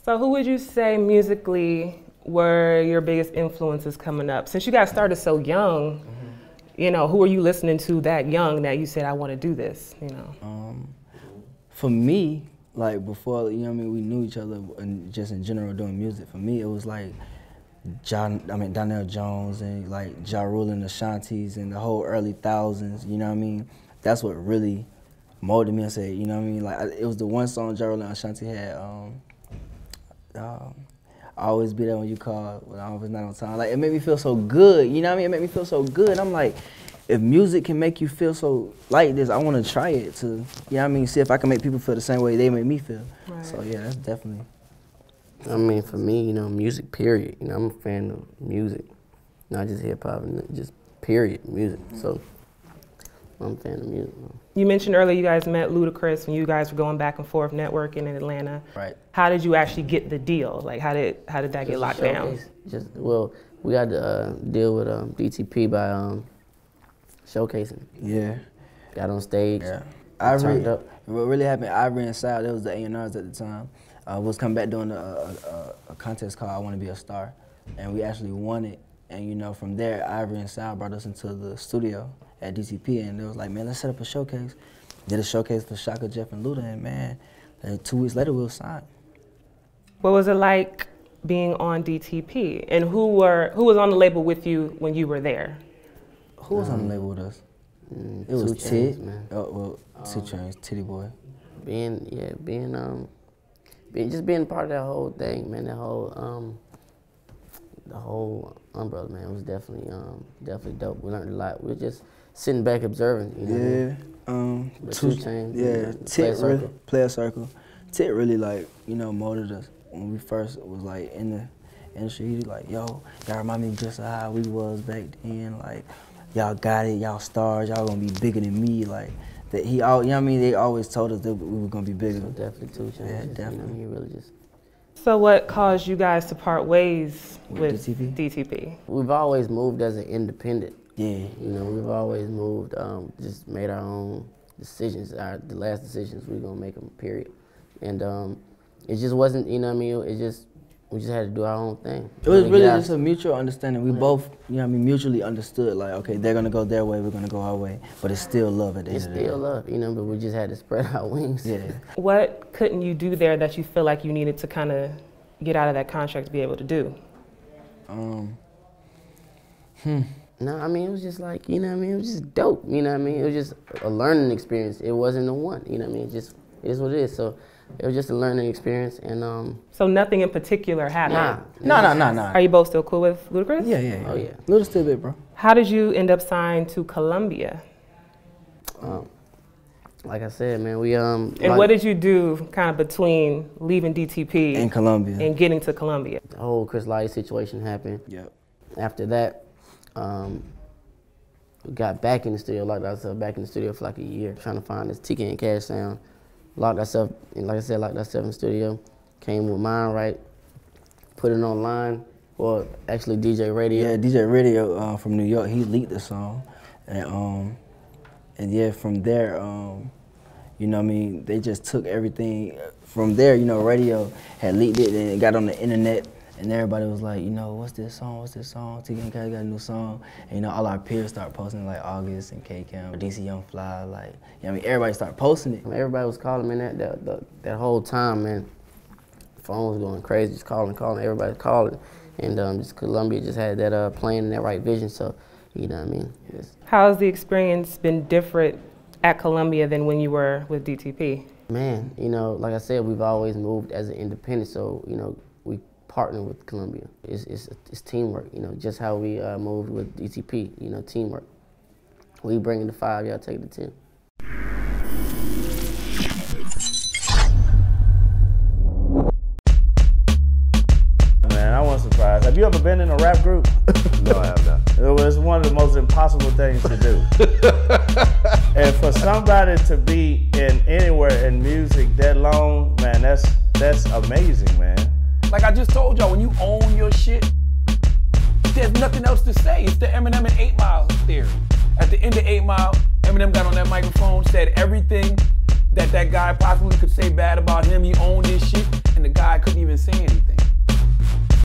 So who would you say musically were your biggest influences coming up? Since you guys started so young, you know, who were you listening to that young that you said, I want to do this, you know? For me, like before, you know what I mean, we knew each other and just in general doing music, for me it was like Donnell Jones and like Ja Rule and the Ashantis and the whole early thousands, you know what I mean? That's what really molded me and said, you know what I mean? Like it was the one song Ja Rule and Ashanti had, I always be there when you call, when I was not on time. Like, it made me feel so good, you know what I mean? It made me feel so good. I'm like, if music can make you feel so like this, I want to try it to, you know what I mean, see if I can make people feel the same way they make me feel. Right. So yeah, that's definitely. I mean, for me, you know, music, period. You know, I'm a fan of music, not just hip hop, just period, music. So I'm a fan of music. You mentioned earlier you guys met Ludacris when you guys were going back and forth networking in Atlanta. Right. How did you actually get the deal? Like, how did that get locked down? Well, we got to deal with DTP by showcasing. Yeah. Got on stage. Yeah. What really happened, Ivory and Sal, they was the A&Rs at the time, was coming back doing a contest called I Want to Be a Star. And we actually won it. And you know, from there, Ivory and Sal brought us into the studio at DTP, and they was like, man, let's set up a showcase. Did a showcase for Shaka, Jeff, and Luda, and man, 2 weeks later, we were signed. What was it like being on DTP? And who was on the label with you when you were there? Who was on the label with us? It was Tid. Oh, well, 2 Chainz, Titty Boy. Just being part of that whole thing, man. That whole the whole umbrella, man, was definitely dope. We learned a lot. We were just sitting back observing, you know. Yeah. 2 Chainz. Yeah. Tid Player Circle. Tid really, like, you know, molded us when we first was like in the industry. He was like, yo, y'all remind me just of how we was back then. Like, y'all got it, y'all stars, y'all gonna be bigger than me. Like, that he all, you know what I mean? They always told us that we were gonna be bigger. So definitely 2 Chainz. Yeah, definitely. You know, he really just. So what caused you guys to part ways with DTP? DTP? We've always moved as an independent. Yeah. You know, we've always moved, just made our own decisions. The last decisions, we're gonna make them, period. And it just wasn't, you know what I mean? We just had to do our own thing. It was really just a mutual understanding. We both, you know what I mean, mutually understood, like, okay, they're gonna go their way, we're gonna go our way, but it's still love at the end of the day. It's still love, you know, but we just had to spread our wings. Yeah. What couldn't you do there that you feel like you needed to kind of get out of that contract to be able to do? No, I mean, it was just like, you know what I mean, it was just dope, you know what I mean? It was just a learning experience. It wasn't the one, you know what I mean? It just is what it is. So it was just a learning experience, and So nothing in particular happened? Nah. Are you both still cool with Ludacris? Yeah. Oh, yeah. Luda's still big, bro. How did you end up signed to Columbia? Like I said, man, we And what did you do kind of between leaving DTP and Columbia and getting to Columbia? The whole Chris Light situation happened. Yep. After that, we got back in the studio, locked ourselves back in the studio for like a year, trying to find this TK and Cash sound. Locked ourselves, and like I said, locked ourselves in the studio. Came with Mind Right, put it online, or actually DJ Radio. Yeah, DJ Radio from New York, he leaked the song. And yeah, from there, you know what I mean, they just took everything from there. You know, Radio had leaked it and it got on the internet, and everybody was like, you know, what's this song, TK and Cash got a new song. And you know, all our peers start posting, like August and K-Cam, DC Young Fly, like, you know what I mean, everybody started posting it. Everybody was calling, man, that whole time, man. The phone was going crazy, just calling, everybody calling. And just Columbia just had that plan and that right vision, so, you know what I mean? How has the experience been different at Columbia than when you were with DTP? Man, you know, like I said, we've always moved as an independent, so, you know, we partner with Columbia. It's teamwork, you know, just how we moved with DTP, you know, teamwork. We bring it to 5, y'all take it to 10. Man, I wasn't surprised. Have you ever been in a rap group? No, I have not. It's one of the most impossible things to do. And for somebody to be in anywhere in music that long, man, that's amazing, man. Like I just told y'all, when you own your shit, there's nothing else to say. It's the Eminem and 8 Mile theory. At the end of 8 Mile, Eminem got on that microphone, said everything that guy possibly could say bad about him. He owned his shit, and the guy couldn't even say anything.